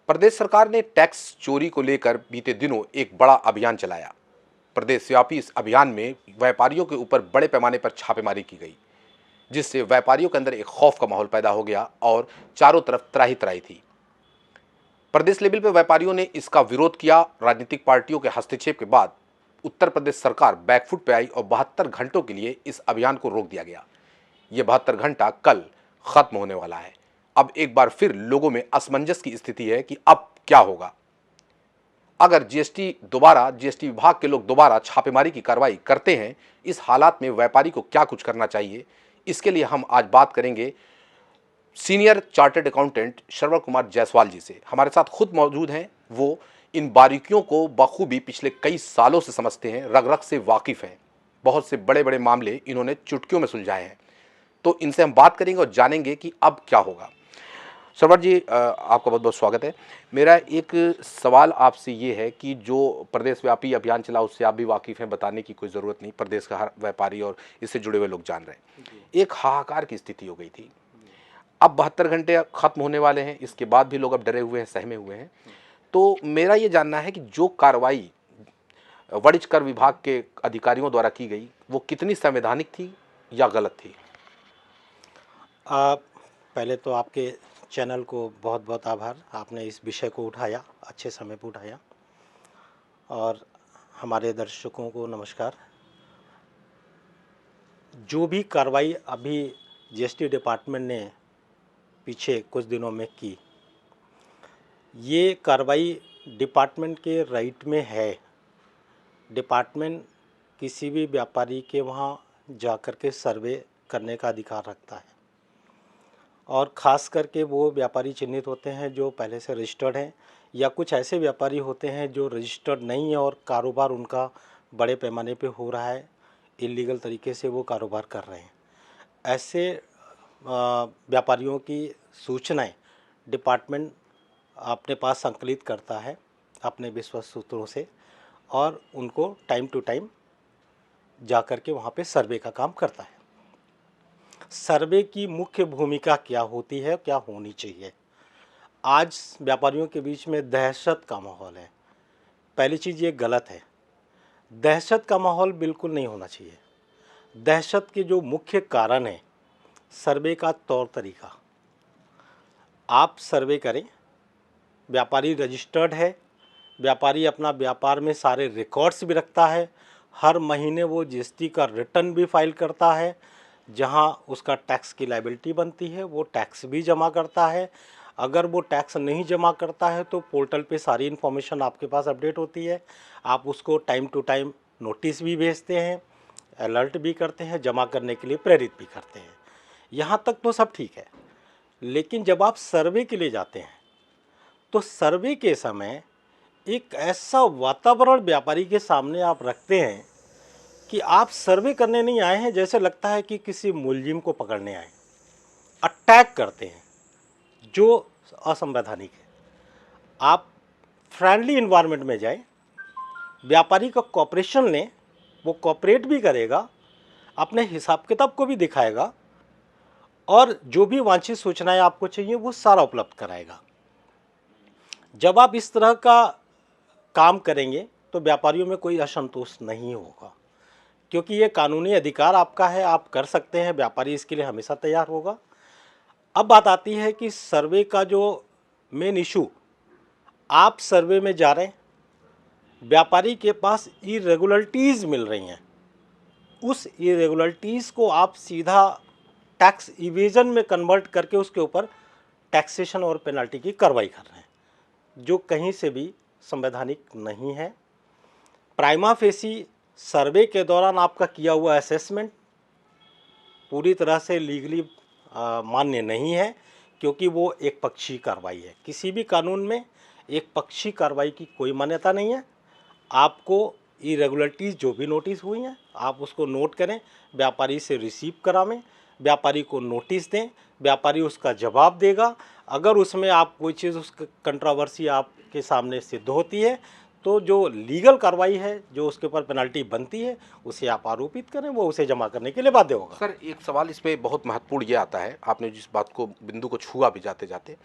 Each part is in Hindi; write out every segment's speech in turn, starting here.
प्रदेश सरकार ने टैक्स चोरी को लेकर बीते दिनों एक बड़ा अभियान चलाया। प्रदेशव्यापी इस अभियान में व्यापारियों के ऊपर बड़े पैमाने पर छापेमारी की गई, जिससे व्यापारियों के अंदर एक खौफ का माहौल पैदा हो गया और चारों तरफ त्राही त्राही थी। प्रदेश लेवल पर व्यापारियों ने इसका विरोध किया। राजनीतिक पार्टियों के हस्तक्षेप के बाद उत्तर प्रदेश सरकार बैकफुट पे आई और 72 घंटों के लिए इस अभियान को रोक दिया गया। ये 72 घंटा कल खत्म होने वाला है। अब एक बार फिर लोगों में असमंजस की स्थिति है कि अब क्या होगा। अगर जीएसटी विभाग के लोग दोबारा छापेमारी की कार्रवाई करते हैं, इस हालात में व्यापारी को क्या कुछ करना चाहिए, इसके लिए हम आज बात करेंगे senior chartered accountant Shravan Kumar Jaiswal जी से। हमारे साथ खुद मौजूद हैं। वो इन बारीकियों को बखूबी पिछले कई सालों से समझते हैं, रग रग से वाकिफ हैं। बहुत से बड़े बड़े मामले इन्होंने चुटकियों में सुलझाए हैं। तो इनसे हम बात करेंगे और जानेंगे कि अब क्या होगा। श्रवण जी, आपका बहुत बहुत स्वागत है। मेरा एक सवाल आपसे ये है कि जो प्रदेशव्यापी अभियान चला उससे आप भी वाकिफ़ हैं, बताने की कोई ज़रूरत नहीं, प्रदेश का हर व्यापारी और इससे जुड़े हुए लोग जान रहे हैं। एक हाहाकार की स्थिति हो गई थी। अब 72 घंटे खत्म होने वाले हैं, इसके बाद भी लोग अब डरे हुए हैं, सहमे हुए हैं। तो मेरा ये जानना है कि जो कार्रवाई वाणिज्य कर विभाग के अधिकारियों द्वारा की गई वो कितनी संवैधानिक थी या गलत थी? पहले तो आपके चैनल को बहुत बहुत आभार, आपने इस विषय को उठाया, अच्छे समय पर उठाया। और हमारे दर्शकों को नमस्कार। जो भी कार्रवाई अभी जीएसटी डिपार्टमेंट ने पीछे कुछ दिनों में की, ये कार्रवाई डिपार्टमेंट के राइट में है। डिपार्टमेंट किसी भी व्यापारी के वहाँ जाकर के सर्वे करने का अधिकार रखता है, और ख़ास करके वो व्यापारी चिन्हित होते हैं जो पहले से रजिस्टर्ड हैं, या कुछ ऐसे व्यापारी होते हैं जो रजिस्टर्ड नहीं है और कारोबार उनका बड़े पैमाने पे हो रहा है, इलीगल तरीके से वो कारोबार कर रहे हैं। ऐसे व्यापारियों की सूचनाएं डिपार्टमेंट अपने पास संकलित करता है अपने विश्वस्त सूत्रों से, और उनको टाइम टू टाइम जा कर के वहाँ पे सर्वे का काम करता है। सर्वे की मुख्य भूमिका क्या होती है, क्या होनी चाहिए? आज व्यापारियों के बीच में दहशत का माहौल है। पहली चीज़ ये गलत है, दहशत का माहौल बिल्कुल नहीं होना चाहिए। दहशत के जो मुख्य कारण है सर्वे का तौर तरीका। आप सर्वे करें, व्यापारी रजिस्टर्ड है, व्यापारी अपना व्यापार में सारे रिकॉर्ड्स भी रखता है, हर महीने वो जीएसटी का रिटर्न भी फाइल करता है, जहां उसका टैक्स की लायबिलिटी बनती है वो टैक्स भी जमा करता है। अगर वो टैक्स नहीं जमा करता है तो पोर्टल पे सारी इन्फॉर्मेशन आपके पास अपडेट होती है, आप उसको टाइम टू टाइम नोटिस भी भेजते हैं, अलर्ट भी करते हैं, जमा करने के लिए प्रेरित भी करते हैं। यहाँ तक तो सब ठीक है। लेकिन जब आप सर्वे के लिए जाते हैं तो सर्वे के समय एक ऐसा वातावरण व्यापारी के सामने आप रखते हैं कि आप सर्वे करने नहीं आए हैं, जैसे लगता है कि किसी मुलजिम को पकड़ने आए। अटैक करते हैं जो असंवैधानिक है। आप फ्रेंडली इन्वायरमेंट में जाएं, व्यापारी का कॉपरेशन लें, वो कॉपरेट भी करेगा, अपने हिसाब किताब को भी दिखाएगा, और जो भी वांछित सूचनाएं आपको चाहिए वो सारा उपलब्ध कराएगा। जब आप इस तरह का काम करेंगे तो व्यापारियों में कोई असंतोष नहीं होगा, क्योंकि ये कानूनी अधिकार आपका है, आप कर सकते हैं, व्यापारी इसके लिए हमेशा तैयार होगा। अब बात आती है कि सर्वे का जो मेन इशू, आप सर्वे में जा रहे हैं, व्यापारी के पास इरेगुलरिटीज़ मिल रही हैं, उस इरेगुलरिटीज़ को आप सीधा टैक्स इवेजन में कन्वर्ट करके उसके ऊपर टैक्सेशन और पेनल्टी की कार्रवाई कर रहे हैं, जो कहीं से भी संवैधानिक नहीं है। प्राइमा फेसी सर्वे के दौरान आपका किया हुआ असेसमेंट पूरी तरह से लीगली मान्य नहीं है, क्योंकि वो एक पक्षी कार्रवाई है। किसी भी कानून में एक पक्षी कार्रवाई की कोई मान्यता नहीं है। आपको इरेगुलरिटीज़ जो भी नोटिस हुई हैं आप उसको नोट करें, व्यापारी से रिसीव करावें, व्यापारी को नोटिस दें, व्यापारी उसका जवाब देगा। अगर उसमें आप कोई चीज़, उसकी कंट्रोवर्सी आपके सामने सिद्ध होती है तो जो लीगल कार्रवाई है, जो उसके ऊपर पेनल्टी बनती है, उसे आप आरोपित करें, वो उसे जमा करने के लिए बाध्य होगा। सर एक सवाल इसमें बहुत महत्वपूर्ण ये आता है, आपने जिस बात को बिंदु को छुआ भी जाते जाते,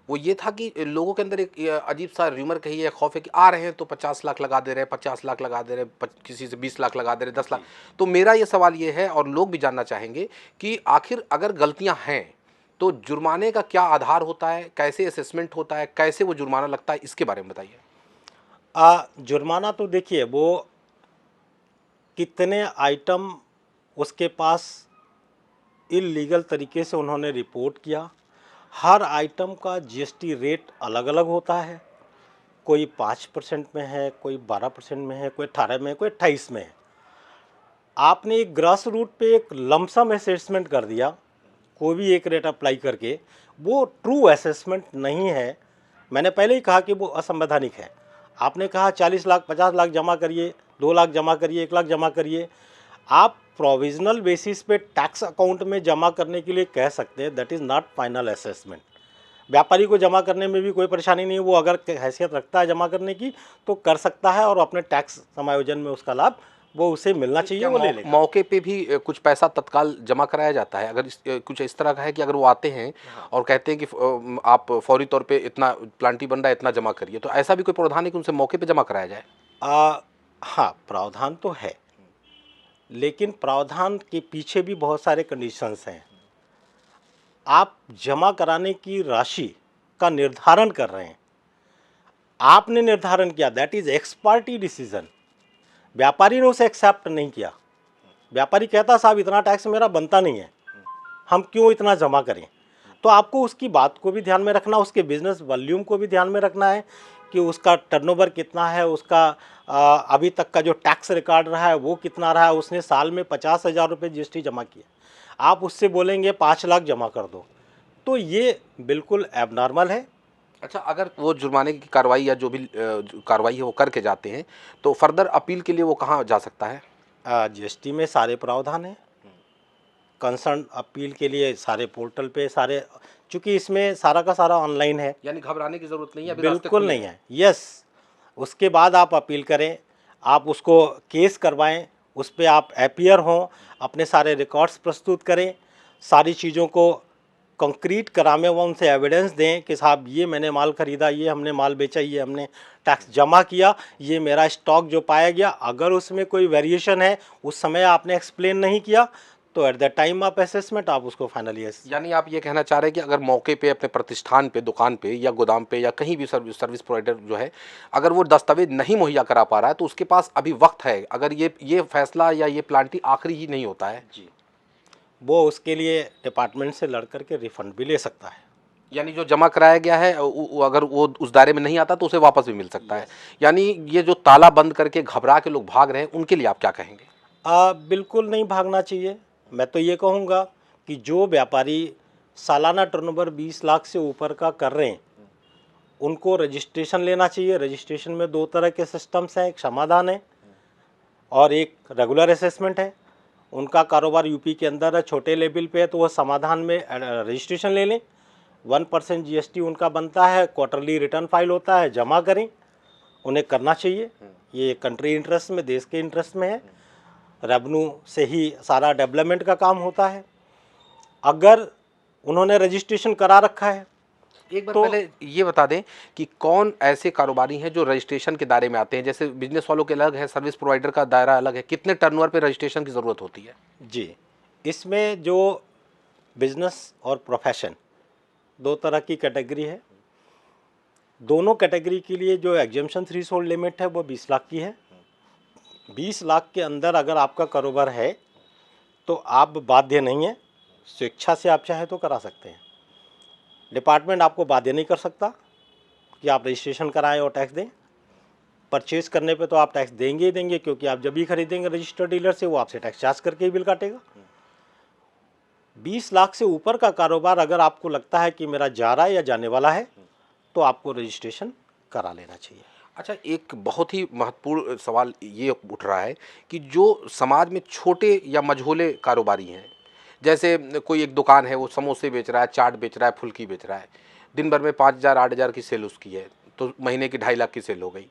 वो ये था कि लोगों के अंदर एक अजीब सा र्यूमर कही है, खौफ है कि आ रहे हैं तो 50 लाख लगा दे रहे हैं, 50 लाख लगा दे रहे हैं, किसी से 20 लाख लगा दे रहे हैं, 10 लाख। तो मेरा ये सवाल ये है और लोग भी जानना चाहेंगे कि आखिर अगर गलतियां हैं तो जुर्माने का क्या आधार होता है, कैसे असेसमेंट होता है, कैसे वो जुर्माना लगता है, इसके बारे में बताइए। जुर्माना तो देखिए, वो कितने आइटम उसके पास इल्लीगल तरीके से उन्होंने रिपोर्ट किया, हर आइटम का जीएसटी रेट अलग अलग होता है। कोई 5% में है, कोई 12% में है, कोई 18 में है, कोई 28 में है। आपने एक ग्रास रूट पे एक लमसम असेसमेंट कर दिया, कोई भी एक रेट अप्लाई करके, वो ट्रू असेसमेंट नहीं है। मैंने पहले ही कहा कि वो असंवैधानिक है। आपने कहा 40 लाख 50 लाख जमा करिए, 2 लाख जमा करिए, 1 लाख जमा करिए। आप प्रोविजनल बेसिस पे टैक्स अकाउंट में जमा करने के लिए कह सकते हैं, that is not final assessment. व्यापारी को जमा करने में भी कोई परेशानी नहीं है, वो अगर हैसियत रखता है जमा करने की तो कर सकता है और अपने टैक्स समायोजन में उसका लाभ वो उसे मिलना चाहिए, वो ले लेगा। मौके पे भी कुछ पैसा तत्काल जमा कराया जाता है? अगर कुछ इस तरह का है कि अगर वो आते हैं और कहते हैं कि आप फौरी तौर पे इतना प्लांटी बन रहा है, इतना जमा करिए, तो ऐसा भी कोई प्रावधान है कि उनसे मौके पे जमा कराया जाए? हाँ, प्रावधान तो है, लेकिन प्रावधान के पीछे भी बहुत सारे कंडीशंस हैं। आप जमा कराने की राशि का निर्धारण कर रहे हैं, आपने निर्धारण किया, that is x party decision. व्यापारी ने उसे एक्सेप्ट नहीं किया। व्यापारी कहता साहब इतना टैक्स मेरा बनता नहीं है, हम क्यों इतना जमा करें। तो आपको उसकी बात को भी ध्यान में रखना, उसके बिजनेस वॉल्यूम को भी ध्यान में रखना है कि उसका टर्नओवर कितना है, उसका अभी तक का जो टैक्स रिकॉर्ड रहा है वो कितना रहा है। उसने साल में 50,000 रुपये जीएसटी जमा किया, आप उससे बोलेंगे 5 लाख जमा कर दो, तो ये बिल्कुल एबनॉर्मल है। अच्छा, अगर वो जुर्माने की कार्रवाई या जो भी कार्रवाई है वो करके जाते हैं तो फर्दर अपील के लिए वो कहाँ जा सकता है? जीएसटी में सारे प्रावधान हैं कंसर्न अपील के लिए, सारे पोर्टल पे सारे, चूँकि इसमें सारा का सारा ऑनलाइन है, यानी घबराने की जरूरत नहीं है, अभी रास्ते बिल्कुल खुले नहीं हैं। है। यस, उसके बाद आप अपील करें, आप उसको केस करवाएं, उस पर आप अपीयर हों, अपने सारे रिकॉर्ड्स प्रस्तुत करें, सारी चीज़ों को कंक्रीट करामें, वो उनसे एविडेंस दें कि साहब ये मैंने माल ख़रीदा, ये हमने माल बेचा, ये हमने टैक्स जमा किया, ये मेरा स्टॉक जो पाया गया। अगर उसमें कोई वेरिएशन है, उस समय आपने एक्सप्लेन नहीं किया, तो at the time of assessment आप उसको फाइनली। यानी आप ये कहना चाह रहे हैं कि अगर मौके पे अपने प्रतिष्ठान पे, दुकान पे या गोदाम पे या कहीं भी सर्विस प्रोवाइडर जो है, अगर वो दस्तावेज नहीं मुहैया करा पा रहा है तो उसके पास अभी वक्त है, अगर ये फैसला या ये प्लांटी आखिरी ही नहीं होता है जी, वो उसके लिए डिपार्टमेंट से लड़ करके रिफंड भी ले सकता है। यानी जो जमा कराया गया है अगर वो उस दायरे में नहीं आता तो उसे वापस भी मिल सकता है। यानी ये जो ताला बंद करके घबरा के लोग भाग रहे हैं, उनके लिए आप क्या कहेंगे? बिल्कुल नहीं भागना चाहिए। मैं तो ये कहूँगा कि जो व्यापारी सालाना टर्नओवर 20 लाख से ऊपर का कर रहे हैं, उनको रजिस्ट्रेशन लेना चाहिए। रजिस्ट्रेशन में 2 तरह के सिस्टम्स हैं, एक समाधान है और एक रेगुलर असेसमेंट है। उनका कारोबार यूपी के अंदर है, छोटे लेवल पे है, तो वह समाधान में रजिस्ट्रेशन ले लें। 1% जीएसटी उनका बनता है, क्वार्टरली रिटर्न फाइल होता है, जमा करें, उन्हें करना चाहिए। ये कंट्री इंटरेस्ट में, देश के इंटरेस्ट में है। रेवेन्यू से ही सारा डेवलपमेंट का काम होता है। अगर उन्होंने रजिस्ट्रेशन करा रखा है, एक बार पहले ये बता दें कि कौन ऐसे कारोबारी हैं जो रजिस्ट्रेशन के दायरे में आते हैं? जैसे बिजनेस वालों के अलग है, सर्विस प्रोवाइडर का दायरा अलग है, कितने टर्नओवर पे रजिस्ट्रेशन की ज़रूरत होती है? जी, इसमें जो बिजनेस और प्रोफेशन 2 तरह की कैटेगरी है। दोनों कैटेगरी के लिए जो एग्जेम्पशन थ्रेशोल्ड लिमिट है वो 20 लाख की है। 20 लाख के अंदर अगर आपका कारोबार है तो आप बाध्य नहीं है, स्वेच्छा से आप चाहे तो करा सकते हैं। डिपार्टमेंट आपको बाध्य नहीं कर सकता कि आप रजिस्ट्रेशन कराएं और टैक्स दें। परचेज करने पे तो आप टैक्स देंगे ही देंगे, क्योंकि आप जब भी खरीदेंगे रजिस्टर्ड डीलर से, वो आपसे टैक्स चार्ज करके ही बिल काटेगा। 20 लाख से ऊपर का कारोबार अगर आपको लगता है कि मेरा जा रहा है या जाने वाला है, तो आपको रजिस्ट्रेशन करा लेना चाहिए। अच्छा, एक बहुत ही महत्वपूर्ण सवाल ये उठ रहा है कि जो समाज में छोटे या मझोले कारोबारी हैं, जैसे कोई एक दुकान है, वो समोसे बेच रहा है, चाट बेच रहा है, फुल्की बेच रहा है, दिन भर में 5,000 8,000 की सेल उसकी है, तो महीने की 2.5 लाख की सेल हो गई।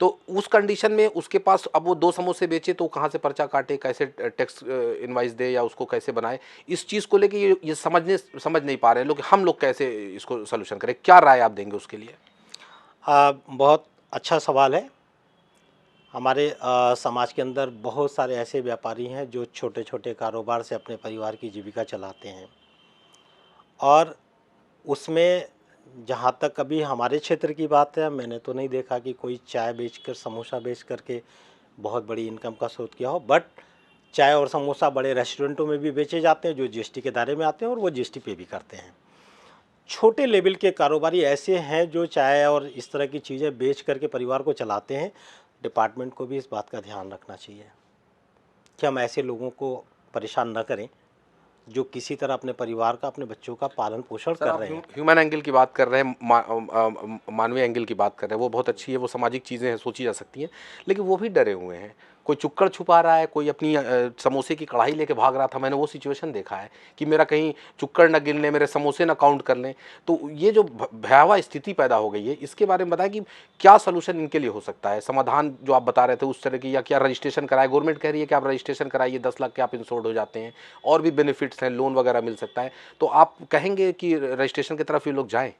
तो उस कंडीशन में उसके पास अब वो 2 समोसे बेचे तो कहाँ से पर्चा काटे, कैसे टैक्स इनवाइस दे या उसको कैसे बनाए, इस चीज़ को लेके ये समझ नहीं पा रहे हैं लोग, हम लोग कैसे इसको सॉल्यूशन करें, क्या राय आप देंगे उसके लिए? बहुत अच्छा सवाल है। हमारे समाज के अंदर बहुत सारे ऐसे व्यापारी हैं जो छोटे छोटे कारोबार से अपने परिवार की जीविका चलाते हैं, और उसमें जहाँ तक अभी हमारे क्षेत्र की बात है, मैंने तो नहीं देखा कि कोई चाय बेचकर, समोसा बेच करके बहुत बड़ी इनकम का स्रोत किया हो। बट चाय और समोसा बड़े रेस्टोरेंटों में भी बेचे जाते हैं जो जीएसटी के दायरे में आते हैं, और वो जीएसटी पे भी करते हैं। छोटे लेवल के कारोबारी ऐसे हैं जो चाय और इस तरह की चीज़ें बेच करके परिवार को चलाते हैं। डिपार्टमेंट को भी इस बात का ध्यान रखना चाहिए कि हम ऐसे लोगों को परेशान न करें जो किसी तरह अपने परिवार का, अपने बच्चों का पालन पोषण सर, कर आप रहे हैं। ह्यूमन एंगल की बात कर रहे हैं, मानवीय एंगल की बात कर रहे हैं, वो बहुत अच्छी है, वो सामाजिक चीज़ें हैं, सोची जा सकती हैं, लेकिन वो भी डरे हुए हैं। कोई चुक्कड़ छुपा रहा है, कोई अपनी समोसे की कढ़ाई लेके भाग रहा था, मैंने वो सिचुएशन देखा है कि मेरा कहीं चुक्कड़ न गिन लें, मेरे समोसे ना काउंट कर लें। तो ये जो भयावह स्थिति पैदा हो गई है, इसके बारे में बताएं कि क्या सोल्यूशन इनके लिए हो सकता है, समाधान जो आप बता रहे थे उस तरह की, या क्या रजिस्ट्रेशन कराए? गवर्नमेंट कह रही है कि आप रजिस्ट्रेशन कराइए, 10 लाख के आप इंश्योर्ड हो जाते हैं, और भी बेनिफिट्स हैं, लोन वगैरह मिल सकता है। तो आप कहेंगे कि रजिस्ट्रेशन की तरफ ये लोग जाएं?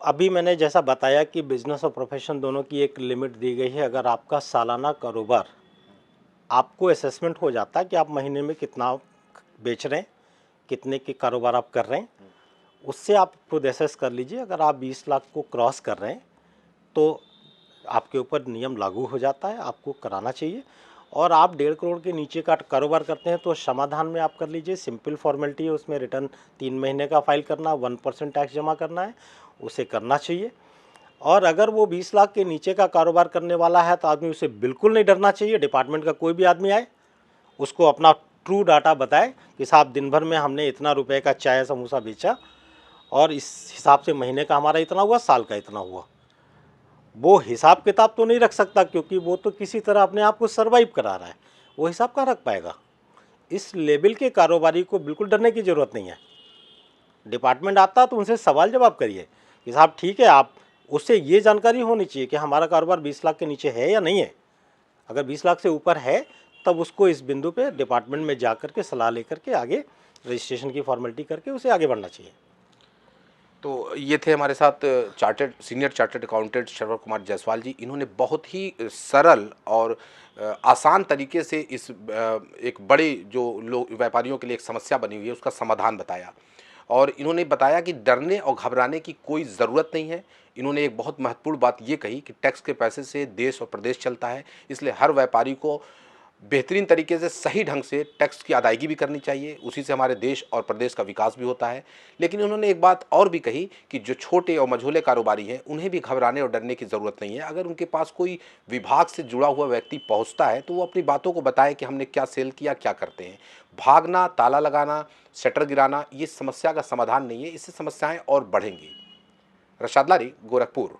अभी मैंने जैसा बताया कि बिजनेस और प्रोफेशन दोनों की एक लिमिट दी गई है। अगर आपका सालाना कारोबार, आपको असेसमेंट हो जाता है कि आप महीने में कितना बेच रहे हैं, कितने के कारोबार आप कर रहे हैं, उससे आप खुद असेस कर लीजिए। अगर आप 20 लाख को क्रॉस कर रहे हैं तो आपके ऊपर नियम लागू हो जाता है, आपको कराना चाहिए। और आप 1.5 करोड़ के नीचे का कारोबार करते हैं तो समाधान में आप कर लीजिए, सिंपल फॉर्मेलिटी है, उसमें रिटर्न 3 महीने का फाइल करना, 1% टैक्स जमा करना है, उसे करना चाहिए। और अगर वो 20 लाख के नीचे का कारोबार करने वाला है तो आदमी उसे बिल्कुल नहीं डरना चाहिए। डिपार्टमेंट का कोई भी आदमी आए, उसको अपना ट्रू डाटा बताए कि साहब दिन भर में हमने इतना रुपए का चाय समोसा बेचा और इस हिसाब से महीने का हमारा इतना हुआ, साल का इतना हुआ। वो हिसाब किताब तो नहीं रख सकता क्योंकि वो तो किसी तरह अपने आप को सर्वाइव करा रहा है, वो हिसाब कहाँ रख पाएगा। इस लेवल के कारोबारी को बिल्कुल डरने की ज़रूरत नहीं है। डिपार्टमेंट आता तो उनसे सवाल जवाब करिए कि साहब ठीक है, आप उससे ये जानकारी होनी चाहिए कि हमारा कारोबार 20 लाख के नीचे है या नहीं है। अगर 20 लाख से ऊपर है तब उसको इस बिंदु पे डिपार्टमेंट में जा कर के सलाह लेकर के आगे रजिस्ट्रेशन की फॉर्मेलिटी करके उसे आगे बढ़ना चाहिए। तो ये थे हमारे साथ senior chartered accountant Sharvan Kumar Jaiswal ji. इन्होंने बहुत ही सरल और आसान तरीके से इस एक बड़े जो लोग व्यापारियों के लिए एक समस्या बनी हुई है उसका समाधान बताया, और इन्होंने बताया कि डरने और घबराने की कोई ज़रूरत नहीं है। इन्होंने एक बहुत महत्वपूर्ण बात ये कही कि टैक्स के पैसे से देश और प्रदेश चलता है, इसलिए हर व्यापारी को बेहतरीन तरीके से सही ढंग से टैक्स की अदायगी भी करनी चाहिए, उसी से हमारे देश और प्रदेश का विकास भी होता है। लेकिन उन्होंने एक बात और भी कही कि जो छोटे और मझोले कारोबारी हैं उन्हें भी घबराने और डरने की ज़रूरत नहीं है। अगर उनके पास कोई विभाग से जुड़ा हुआ व्यक्ति पहुंचता है तो वो अपनी बातों को बताए कि हमने क्या सेल किया, क्या करते हैं। भागना, ताला लगाना, शटर गिराना ये समस्या का समाधान नहीं है, इससे समस्याएं और बढ़ेंगी। रशाद लारी, गोरखपुर।